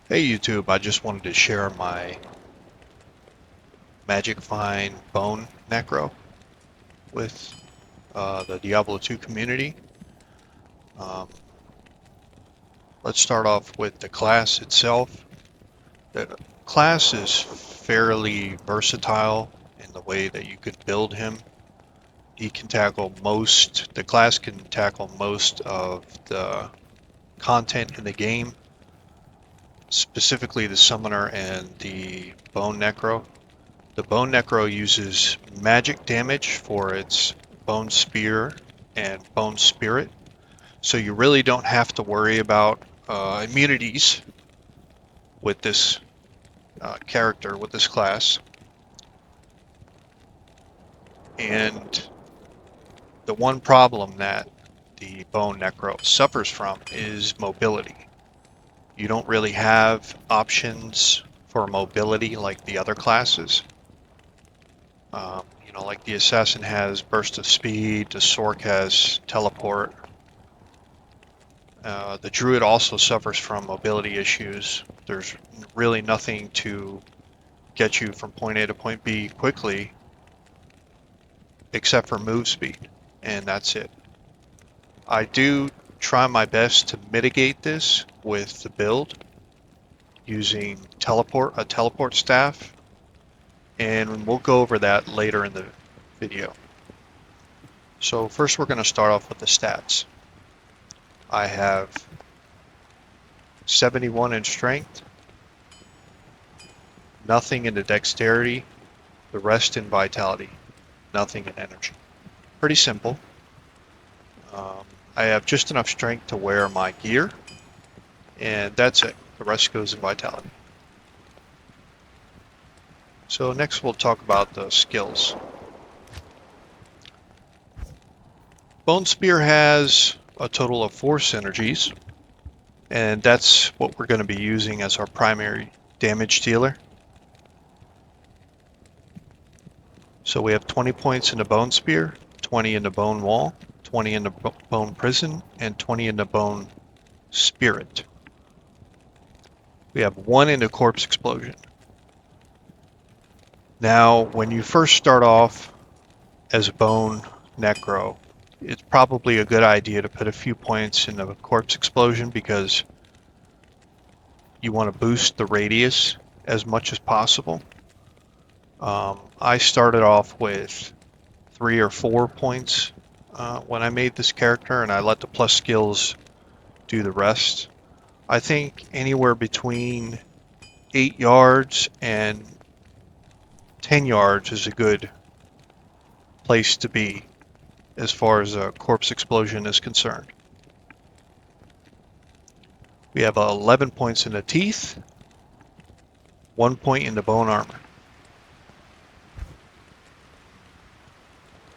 Hey YouTube, I just wanted to share my Magic Find Bone Necro with the Diablo 2 community. Um, let's start off with the class itself. The class is fairly versatile in the way that you could build him. The class can tackle most of the content in the game, specifically the Summoner and the Bone Necro. The Bone Necro uses magic damage for its Bone Spear and Bone Spirit, so you really don't have to worry about immunities with this character, with this class. And the one problem that the Bone Necro suffers from is mobility. You don't really have options for mobility like the other classes. Like the Assassin has Burst of Speed, the Sorc has Teleport. The Druid also suffers from mobility issues. There's really nothing to get you from point A to point B quickly except for move speed, and that's it. I do try my best to mitigate this with the build using a teleport staff, and we'll go over that later in the video. So first we're going to start off with the stats. I have 71 in strength, nothing in the dexterity, the rest in vitality, nothing in energy. Pretty simple. Um, I have just enough strength to wear my gear, and that's it. The rest goes in vitality. So next we'll talk about the skills. Bone Spear has a total of 4 synergies, and that's what we're going to be using as our primary damage dealer. So we have 20 points in the Bone Spear, 20 in the Bone Wall, 20 in the Bone Prison, and 20 in the Bone Spirit. We have 1 in the Corpse Explosion. Now, when you first start off as a Bone Necro, it's probably a good idea to put a few points in the Corpse Explosion because you want to boost the radius as much as possible. I started off with 3 or 4 points when I made this character, and I let the plus skills do the rest. I think anywhere between 8 yards and 10 yards is a good place to be as far as a corpse explosion is concerned. We have 11 points in the teeth, 1 point in the bone armor.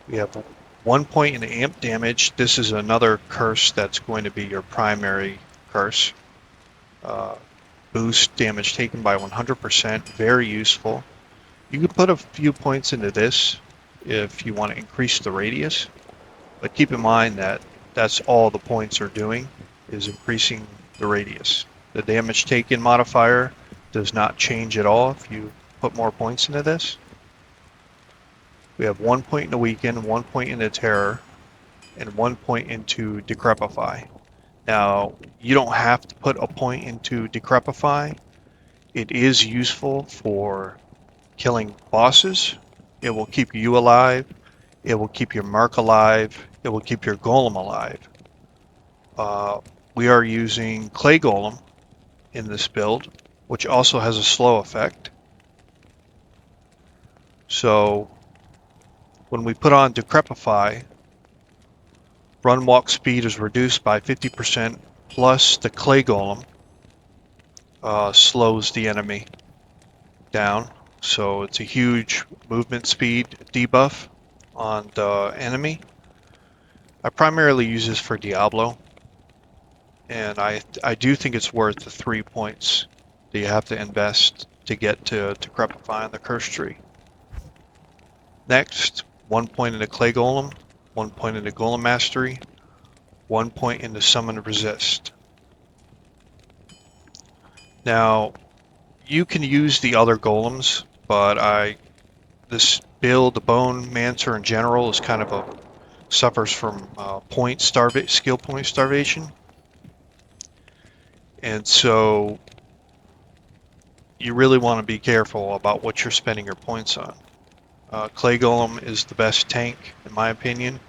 We have 1 point in the amp damage. This is another curse that's going to be your primary curse. Boost damage taken by 100%, very useful. You could put a few points into this if you want to increase the radius, but keep in mind that that's all the points are doing, is increasing the radius. The damage taken modifier does not change at all if you put more points into this. We have 1 point in the Weaken, 1 point in the Terror, and 1 point into Decrepify. Now, you don't have to put a point into Decrepify. It is useful for killing bosses. It will keep you alive. It will keep your mark alive. It will keep your golem alive. We are using Clay Golem in this build, which also has a slow effect. So when we put on Decrepify, run walk speed is reduced by 50%, plus the Clay Golem slows the enemy down. So it's a huge movement speed debuff on the enemy. I primarily use this for Diablo, and I do think it's worth the 3 points that you have to invest to get to Decrepify on the Curse Tree. Next, 1 point in the Clay Golem, 1 point in the Golem Mastery, 1 point in the Summon Resist. Now, you can use the other golems, but this build, the Bone Mancer in general, is kind of suffers from skill point starvation, and so you really want to be careful about what you're spending your points on. Clay Golem is the best tank, in my opinion,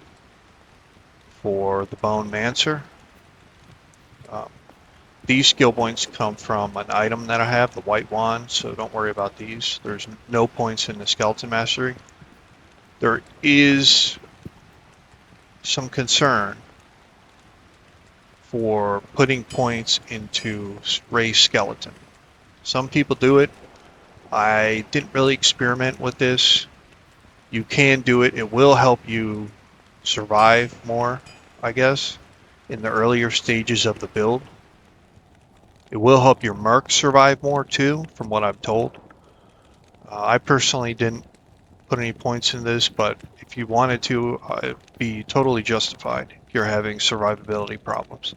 for the Bone Mancer. Um, these skill points come from an item that I have, the White Wand, so don't worry about these. There's no points in the Skeleton Mastery. There is some concern for putting points into raised skeleton. Some people do it. I didn't really experiment with this. You can do it. It will help you survive more, I guess, in the earlier stages of the build. It will help your merc survive more too, from what I'm told. I personally didn't put any points in this, but if you wanted to, it'd be totally justified if you're having survivability problems.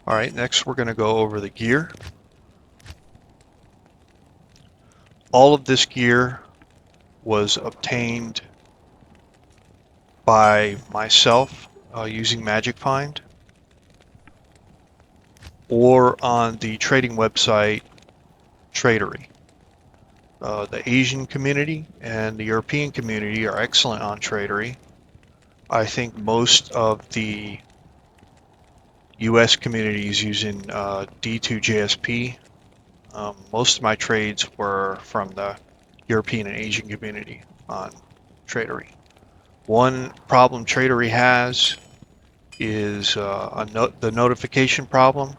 Alright, next we're going to go over the gear. All of this gear was obtained by myself using Magic Find or on the trading website Tradery. The Asian community and the European community are excellent on Tradery. I think most of the US community is using D2JSP. Most of my trades were from the European and Asian community on Tradery. One problem Tradery has is the notification problem.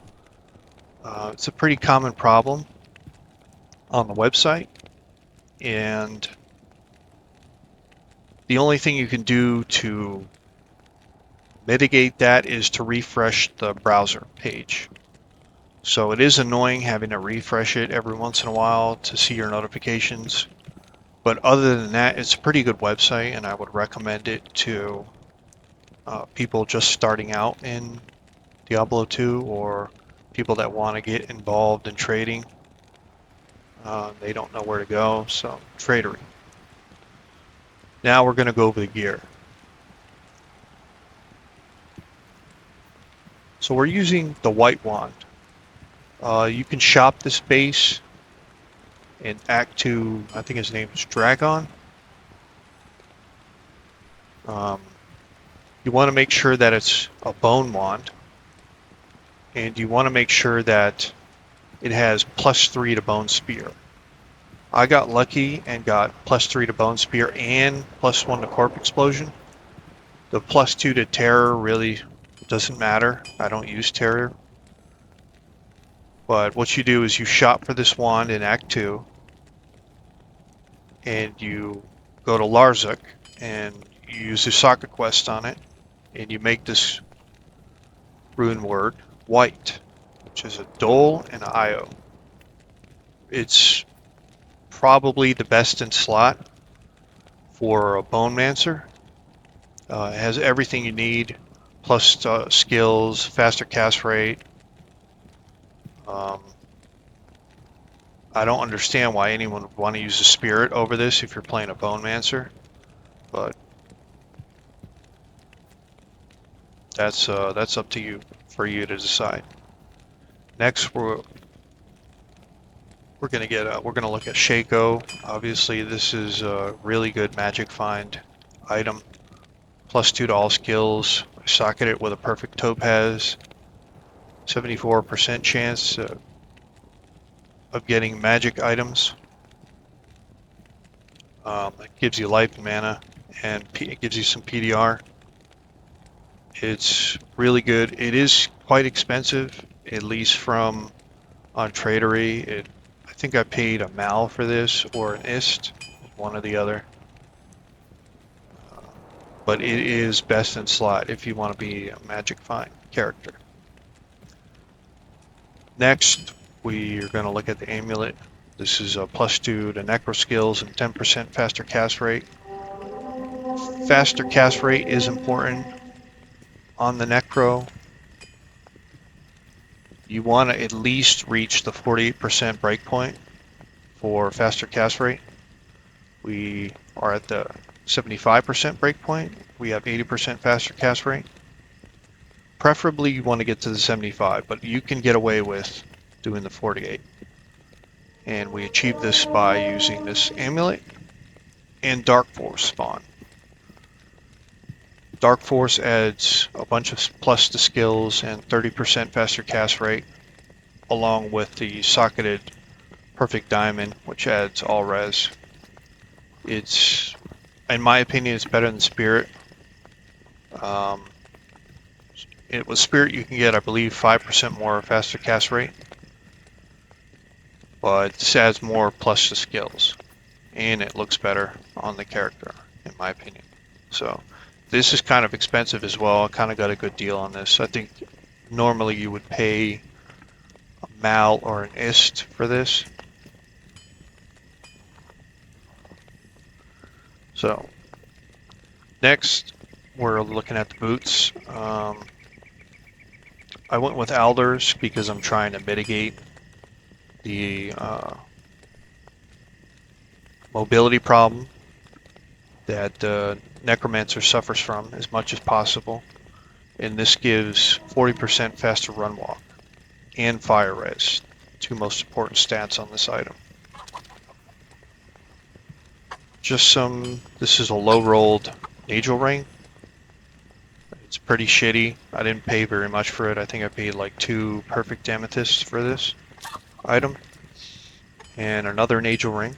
It's a pretty common problem on the website, and the only thing you can do to mitigate that is to refresh the browser page. So it is annoying having to refresh it every once in a while to see your notifications. But other than that, it's a pretty good website, and I would recommend it to people just starting out in Diablo 2 or people that want to get involved in trading. They don't know where to go, so Tradery. Now we're going to go over the gear. So we're using the White Wand. You can shop this base in Act 2, I think his name is Dragon. You want to make sure that it's a bone wand, and you want to make sure that it has +3 to bone spear. I got lucky and got +3 to bone spear and +1 to corp explosion. The +2 to terror really doesn't matter. I don't use terror. But what you do is you shop for this wand in Act 2, and you go to Larzuk, and you use the socket quest on it, and you make this rune word, white, which is a Dole and an Io. It's probably the best in slot for a Bone Mancer. It has everything you need, plus skills, faster cast rate. I don't understand why anyone would want to use a Spirit over this if you're playing a Bone Mancer, but that's up to you, for you to decide. Next, we're gonna look at Shaco. Obviously, this is a really good Magic Find item. +2 to all skills. I socket it with a perfect topaz. 74% chance of getting magic items. It gives you life and mana, and it gives you some PDR. It's really good. It is quite expensive, at least from on Tradery. I think I paid a mal for this, or an ist, one or the other. But it is best in slot if you want to be a Magic Find character. Next, we are going to look at the amulet. This is a +2 to necro skills and 10% faster cast rate. Faster cast rate is important. on the Necro, you want to at least reach the 48% breakpoint for faster cast rate. We are at the 75% breakpoint. We have 80% faster cast rate. Preferably you want to get to the 75, but you can get away with doing the 48. And we achieve this by using this amulet and Dark Force spawn. Dark Force adds a bunch of plus to skills and 30% faster cast rate, along with the socketed Perfect Diamond, which adds all res. It's, in my opinion, it's better than Spirit. With Spirit you can get, I believe, 5% more faster cast rate, but this adds more plus to skills, and it looks better on the character, in my opinion. So this is kind of expensive as well. I kind of got a good deal on this. I think normally you would pay a Mal or an Ist for this. So next we're looking at the boots. I went with Alders because I'm trying to mitigate the mobility problem that Necromancer suffers from as much as possible. And this gives 40% faster run walk and fire res, two most important stats on this item. This is a low rolled Nagel ring. It's pretty shitty. I didn't pay very much for it. I think I paid like 2 perfect amethysts for this item. And another Nagel ring.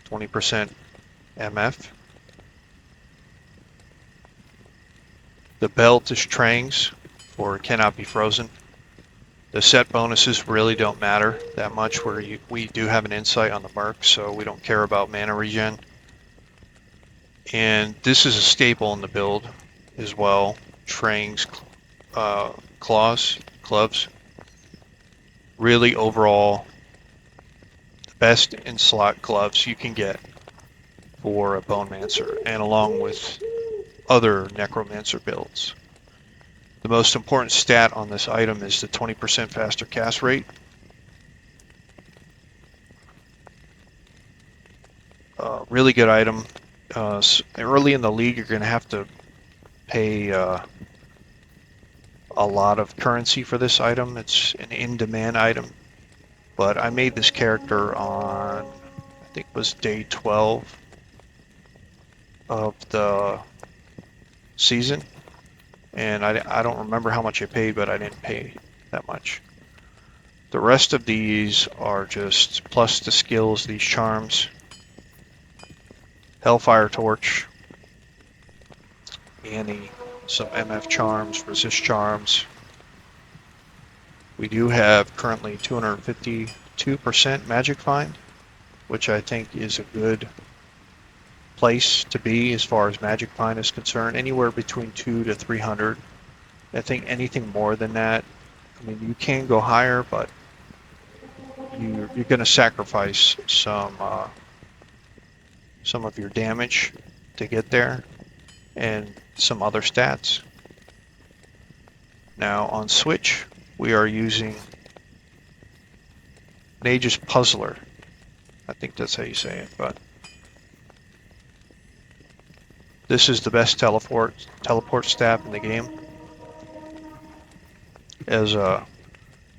20% MF. The belt is Trangs for cannot be frozen. The set bonuses really don't matter that much, where we do have an insight on the mark, so we don't care about mana regen. And this is a staple in the build as well. Trangs gloves. Really overall the best in slot gloves you can get for a Bonemancer, and along with other Necromancer builds. The most important stat on this item is the 20% faster cast rate. Really good item. Early in the league, you're going to have to pay a lot of currency for this item. It's an in-demand item. But I made this character on, I think it was day 12 of the season. And I don't remember how much I paid, but I didn't pay that much. The rest of these are just plus the skills, these charms. Hellfire Torch, Annie, some MF charms, resist charms. We do have currently 252% Magic Find, which I think is a good place to be as far as Magic Find is concerned. Anywhere between 200 to 300. I think anything more than that, I mean, you can go higher, but you're going to sacrifice some of your damage to get there, and some other stats. Now on Switch, we are using Mage's Puzzler. I think that's how you say it, but this is the best teleport staff in the game. As a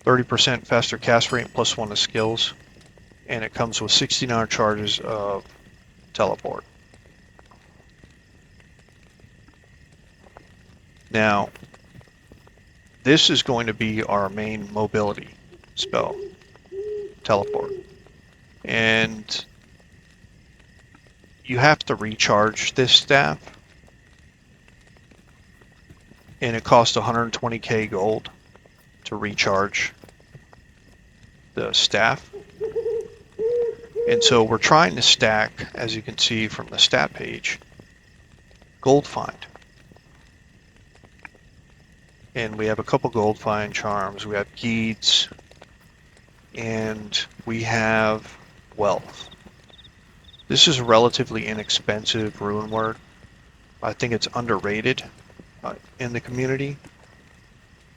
30% faster cast rate plus 1 of skills, and it comes with 69 charges of teleport. Now, this is going to be our main mobility spell, teleport. And you have to recharge this staff, and it costs 120k gold to recharge the staff. And so we're trying to stack, as you can see from the stat page, gold find. And we have a couple gold find charms. We have Geeds, and we have wealth. This is a relatively inexpensive rune word. I think it's underrated in the community.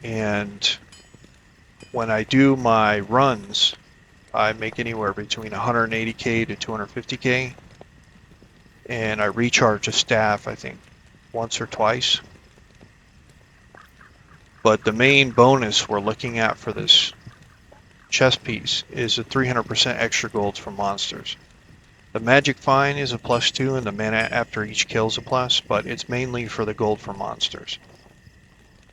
And when I do my runs, I make anywhere between 180k to 250k, and I recharge a staff, I think, once or twice. But the main bonus we're looking at for this chest piece is a 300% extra gold from monsters. The magic find is a +2 and the mana after each kill is a plus, but it's mainly for the gold for monsters.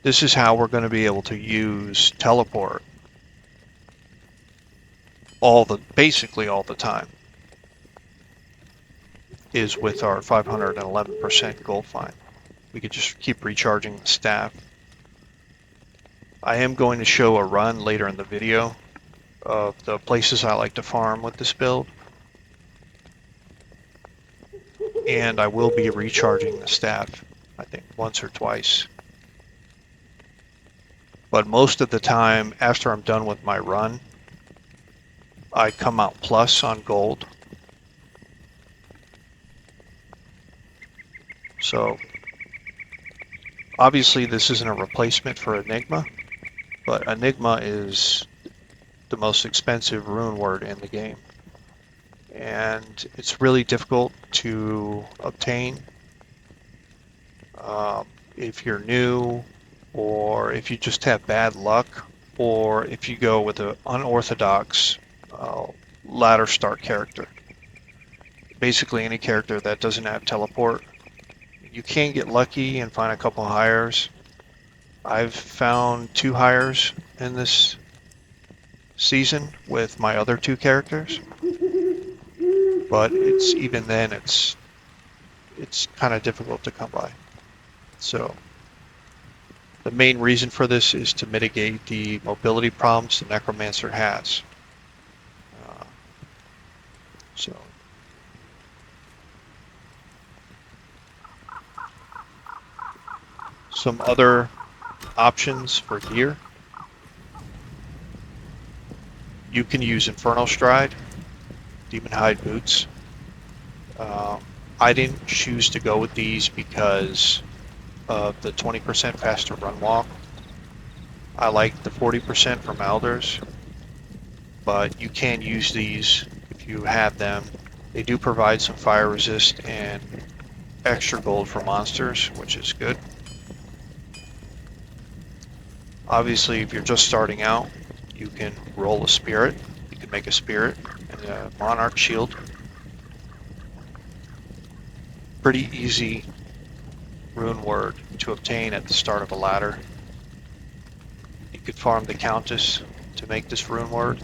This is how we're going to be able to use teleport basically all the time, is with our 511% gold find. We could just keep recharging the staff. I am going to show a run later in the video of the places I like to farm with this build. And I will be recharging the staff, I think, once or twice. But most of the time, after I'm done with my run, I come out plus on gold. So, obviously this isn't a replacement for Enigma, but Enigma is the most expensive rune word in the game. And it's really difficult to obtain if you're new, or if you just have bad luck, or if you go with an unorthodox ladder start character. Basically any character that doesn't have teleport. You can get lucky and find a couple hires. I've found 2 hires in this season with my other 2 characters, but even then it's kind of difficult to come by. So the main reason for this is to mitigate the mobility problems the Necromancer has. So some other options for gear. You can use Infernal Stride, Demon Hide boots. I didn't choose to go with these because of the 20% faster run walk. I like the 40% from Elders, but you can use these if you have them. They do provide some fire resist and extra gold for monsters, which is good. Obviously, if you're just starting out, you can roll a spirit. You can make a spirit and a monarch shield. Pretty easy rune word to obtain at the start of a ladder. You could farm the Countess to make this rune word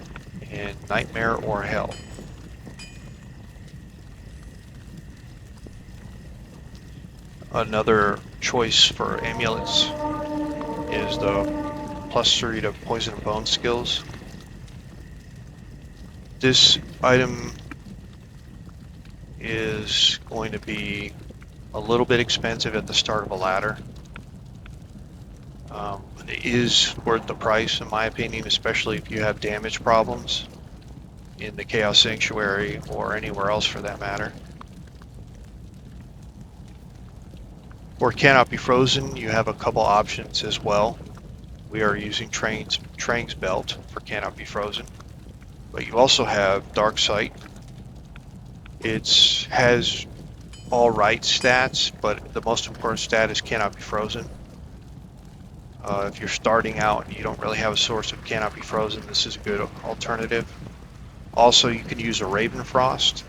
in Nightmare or Hell. Another choice for amulets is the +3 to poison and bone skills. This item is going to be a little bit expensive at the start of a ladder. It is worth the price in my opinion, especially if you have damage problems in the Chaos Sanctuary or anywhere else for that matter. For Cannot Be Frozen, you have a couple options as well. We are using Trang's Belt for Cannot Be Frozen, but you also have Dark Sight. It has all right stats, but the most important stat is Cannot Be Frozen. If you're starting out and you don't really have a source of Cannot Be Frozen, this is a good alternative. Also, you can use a Ravenfrost.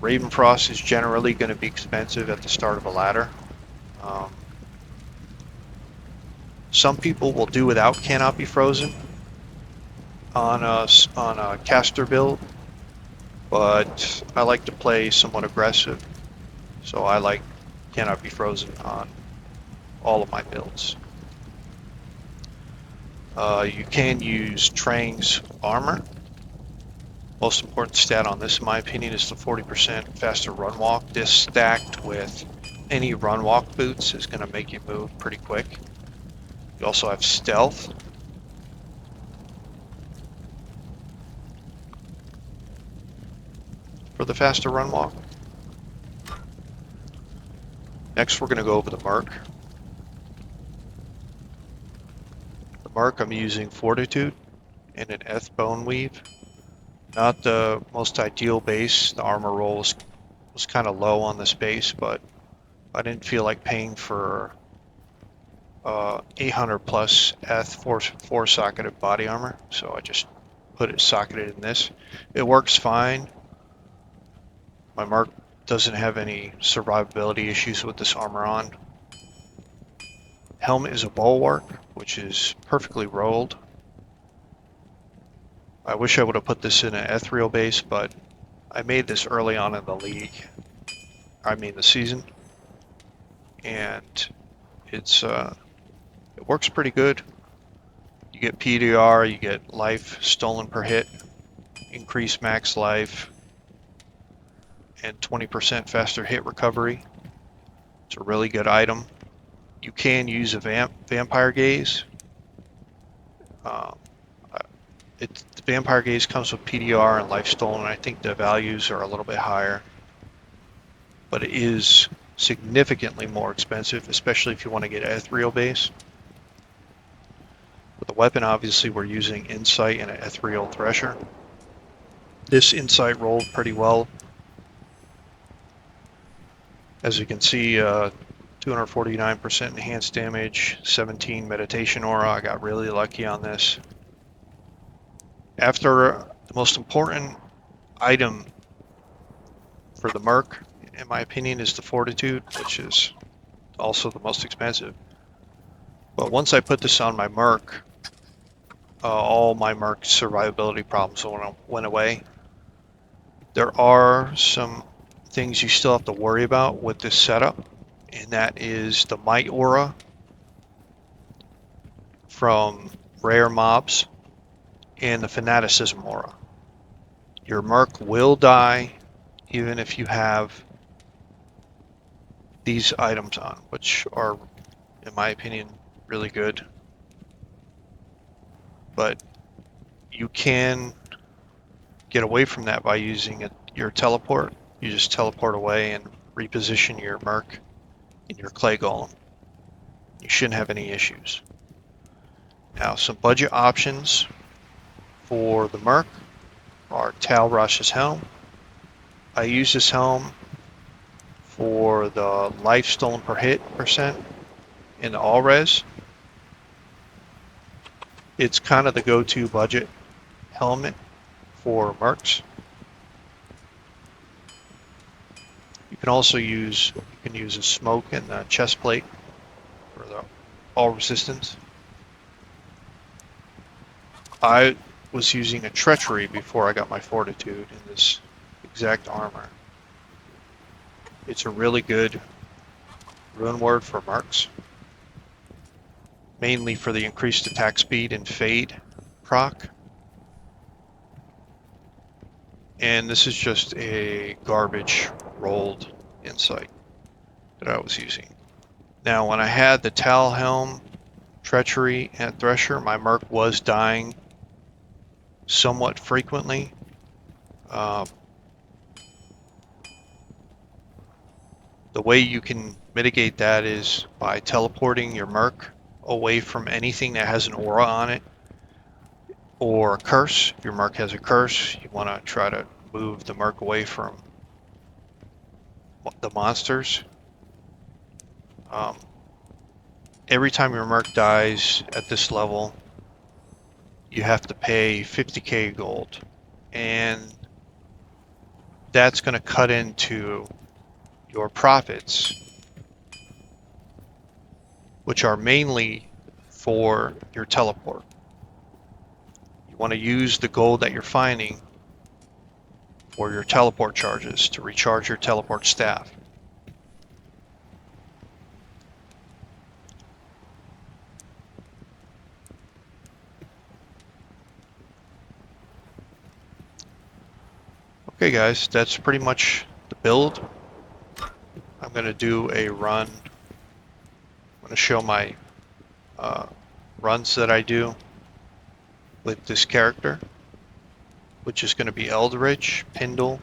Ravenfrost is generally going to be expensive at the start of a ladder. Some people will do without Cannot Be Frozen on a caster build, but I like to play somewhat aggressive, so I like Cannot Be Frozen on all of my builds. You can use Trang's armor. Most important stat on this, in my opinion, is the 40% faster run walk. This stacked with any run walk boots is going to make you move pretty quick. You also have stealth. For the faster run walk. Next, we're going to go over the mark. The mark, I'm using Fortitude and an Eth Bone Weave. Not the most ideal base. The armor roll was kind of low on this base, but I didn't feel like paying for 800 plus Eth four socketed body armor, so I just put it socketed in this. It works fine. My mark doesn't have any survivability issues with this armor on. Helmet is a bulwark, which is perfectly rolled. I wish I would have put this in an ethereal base, but I made this early on in the league. I mean the season, and it works pretty good. You get PDR, you get life stolen per hit, increased max life, and 20% faster hit recovery. It's a really good item. You can use a vampire gaze. The vampire gaze comes with PDR and life stolen. I think the values are a little bit higher, but it is significantly more expensive, especially if you want to get ethereal base. With the weapon, obviously, we're using Insight and an ethereal thresher. This Insight rolled pretty well. As you can see, 249% enhanced damage, 17 meditation aura. I got really lucky on this. After the most important item for the Merc, in my opinion, is the Fortitude, which is also the most expensive. But once I put this on my Merc, all my Merc survivability problems went away. There are some things you still have to worry about with this setup, and that is the Might Aura from rare mobs and the Fanaticism Aura. Your Merc will die even if you have these items on, which are, in my opinion, really good. But you can get away from that by using your teleport. You just teleport away and reposition your Merc in your Clay Golem. You shouldn't have any issues. Now, some budget options for the Merc are Tal Rush's Helm. I use this helm for the life stolen per hit percent in the all res. It's kind of the go-to budget helmet for Mercs. You can also use a smoke and a chest plate for the all resistance. I was using a treachery before I got my fortitude in this exact armor. It's a really good rune word for Mercs, mainly for the increased attack speed and fade proc. And this is just a garbage rolled insight that I was using. Now, when I had the Tal Helm, Treachery, and Thresher, my Merc was dying somewhat frequently. The way you can mitigate that is by teleporting your Merc away from anything that has an aura on it or a curse. If your Merc has a curse, you want to try to move the Merc away from the monsters. Every time your Merc dies at this level, you have to pay 50k gold, and that's going to cut into your profits, which are mainly for your teleport. You want to use the gold that you're finding for your teleport charges to recharge your teleport staff. Okay guys, that's pretty much the build. I'm going to do a run. I'm going to show my runs that I do with this character, which is going to be Eldritch, Pindle,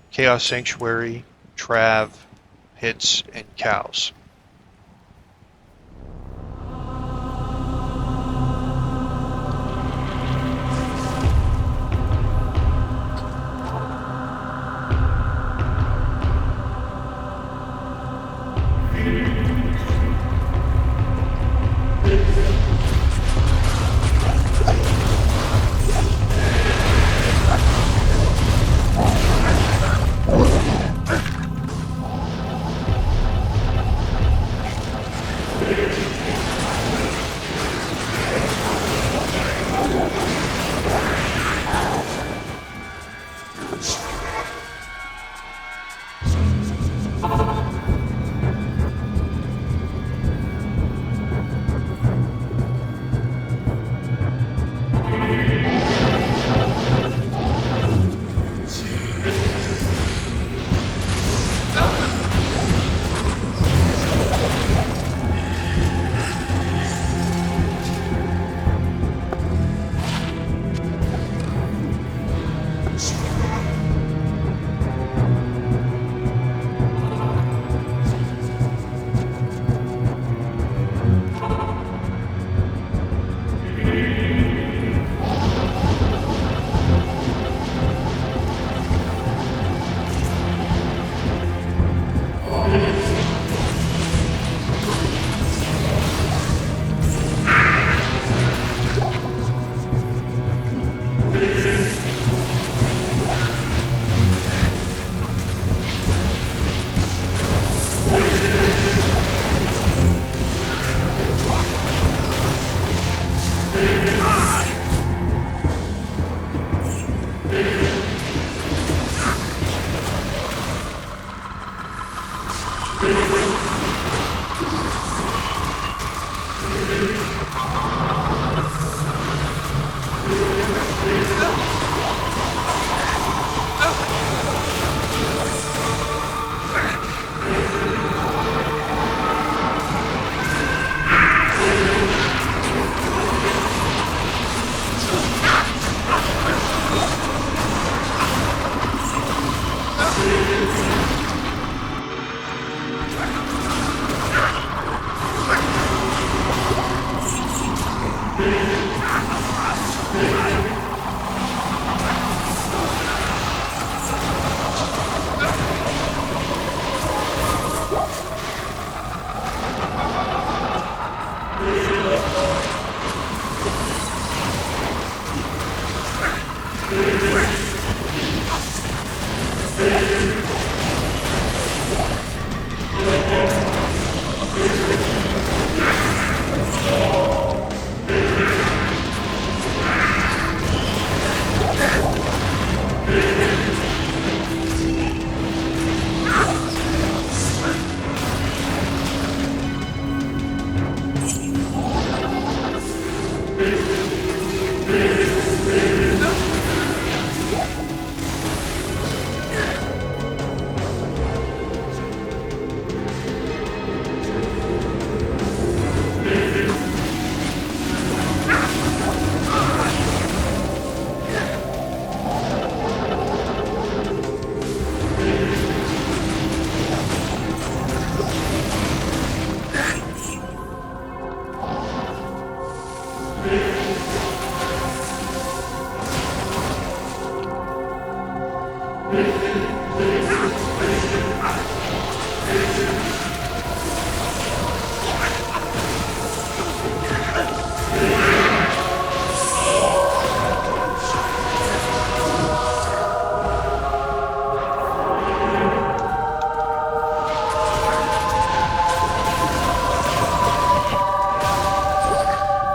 Chaos Sanctuary, Trav, hits and cows.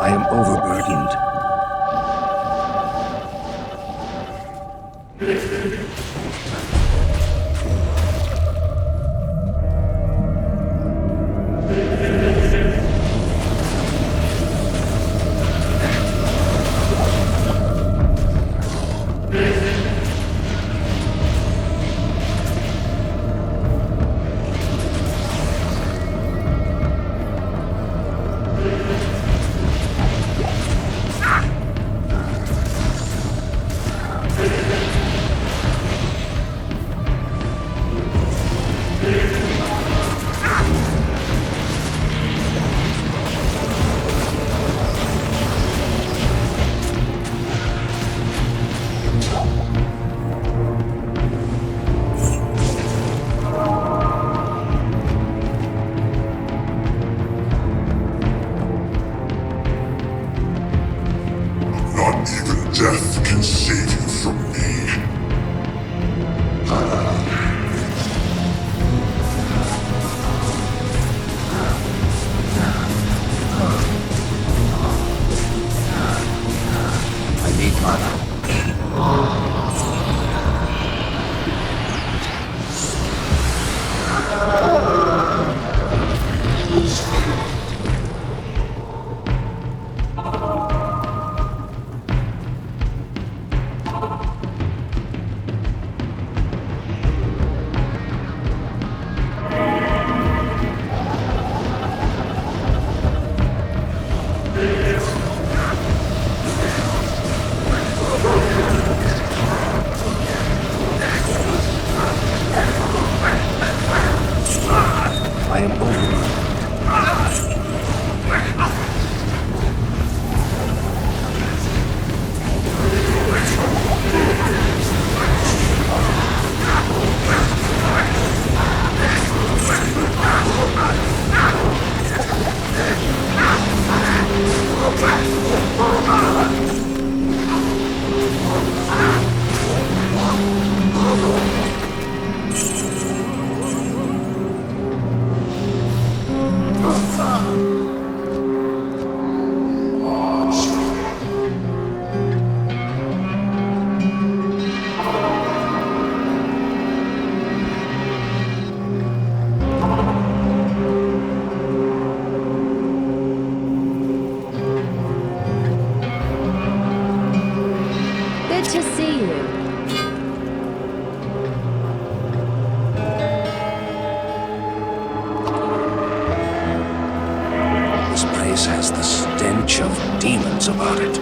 I am overburdened. Good to see you. This place has the stench of demons about it.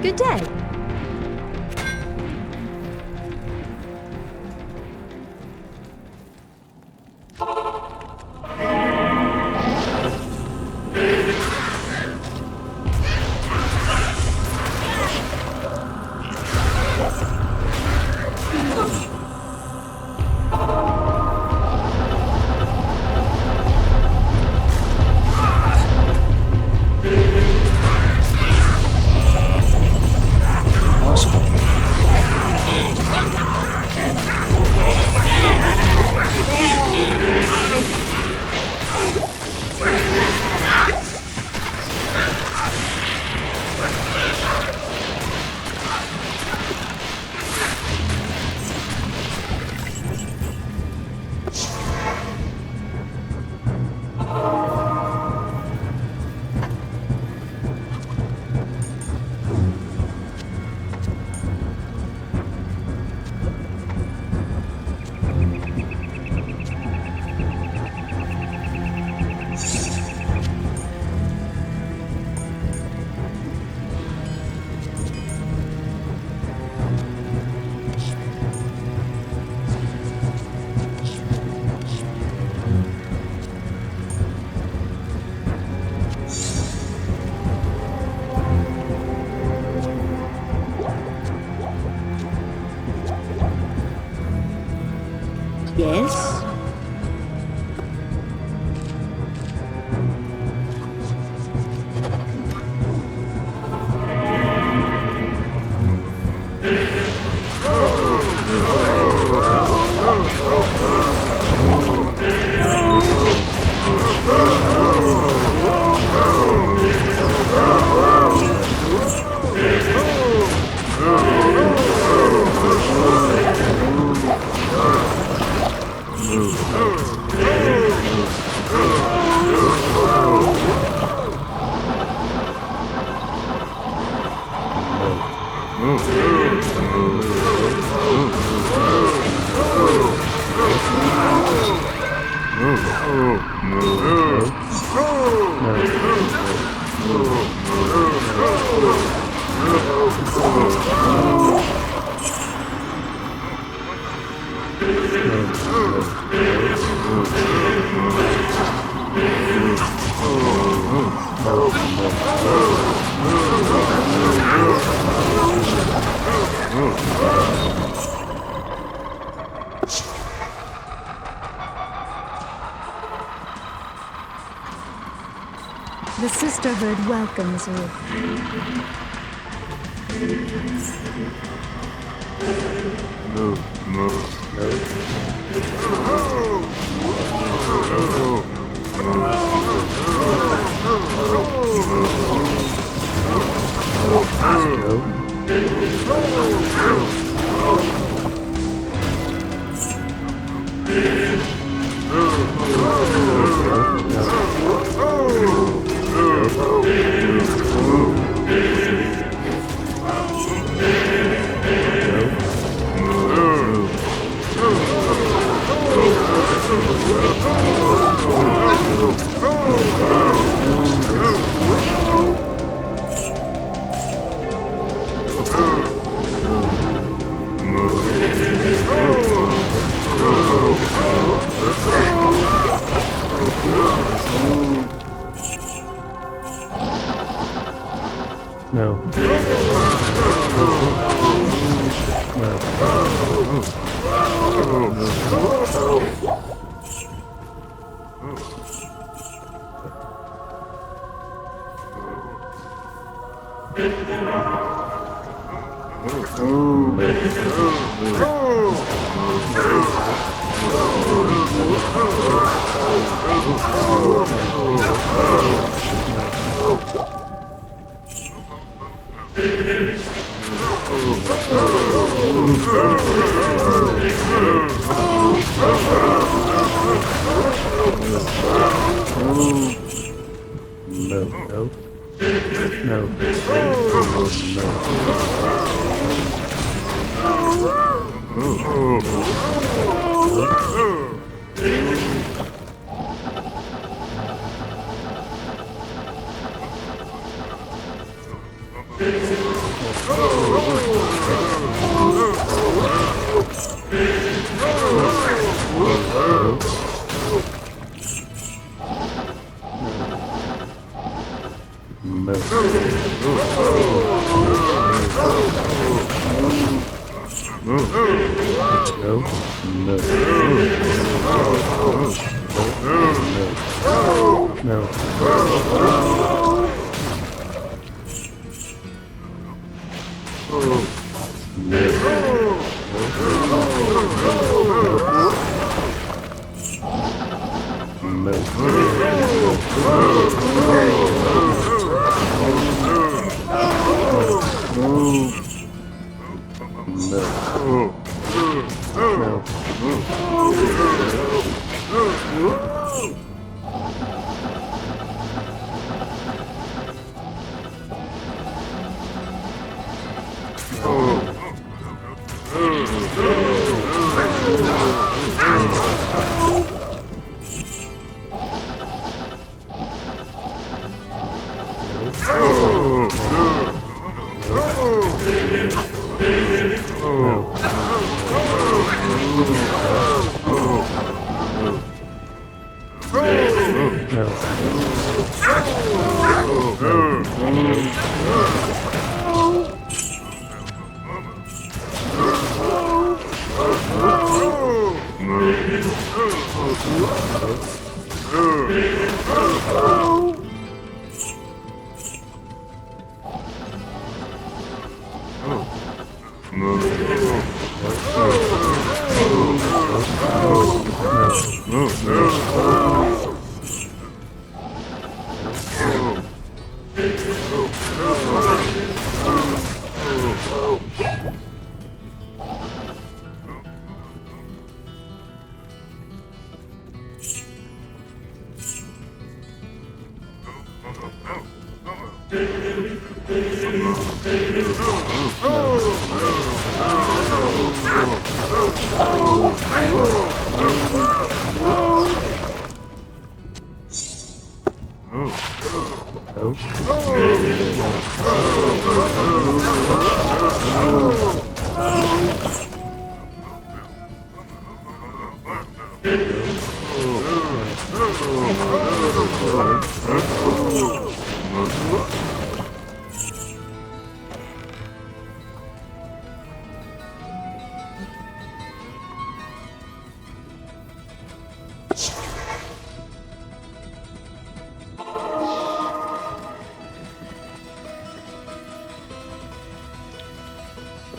Good day. The Sisterhood welcomes you.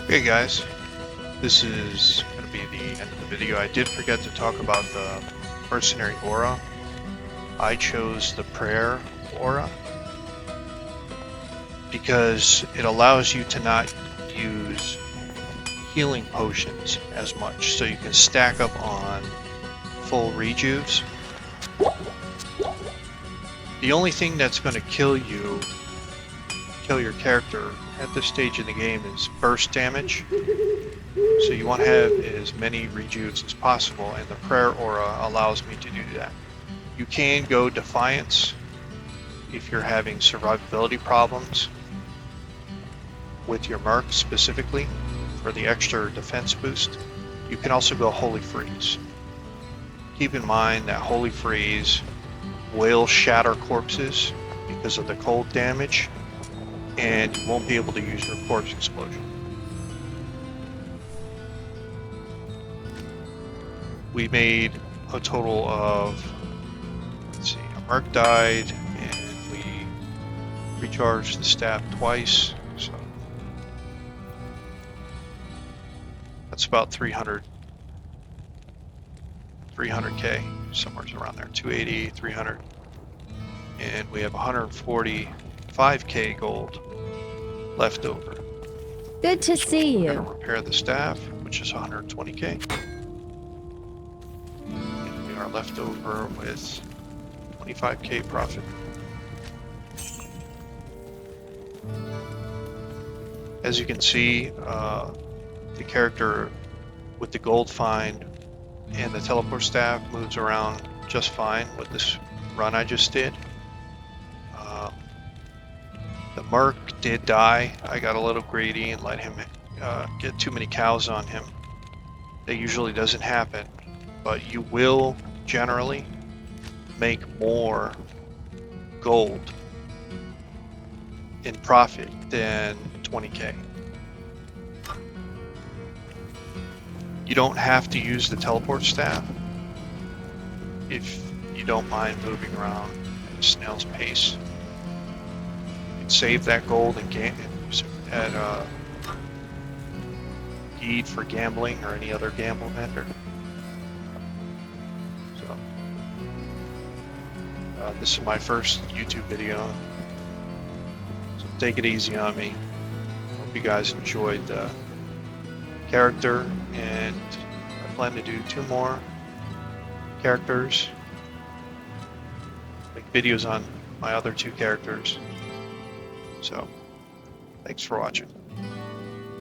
Okay guys, this is going to be the end of the video. I did forget to talk about the mercenary aura. I chose the prayer aura because it allows you to not use healing potions as much, so you can stack up on full rejuves. The only thing that's going to kill your character at this stage in the game is burst damage. So you want to have as many rejuves as possible, and the prayer aura allows me to do that. You can go Defiance if you're having survivability problems with your Merc specifically for the extra defense boost. You can also go Holy Freeze. Keep in mind that Holy Freeze will shatter corpses because of the cold damage, and you won't be able to use your corpse explosion. We made a total of, let's see, a Merc died, and we recharged the staff twice, so that's about 300k, somewhere around there, 280, 300, and we have 145k gold left over. Good to So see we're you. gonna repair the staff, which is 120k. And we are left over with 25k profit. As you can see, the character with the gold find and the teleport staff moves around just fine with this run I just did. The Merc did die. I got a little greedy and let him get too many cows on him. That usually doesn't happen, but you will generally make more gold in profit than 20k. You don't have to use the teleport staff if you don't mind moving around at a snail's pace. You can save that gold and use it at Geed for gambling or any other gamble vendor. So, this is my first YouTube video, so take it easy on me. Hope you guys enjoyed the character, and I plan to do 2 more characters, make videos on my other 2 characters. So, thanks for watching.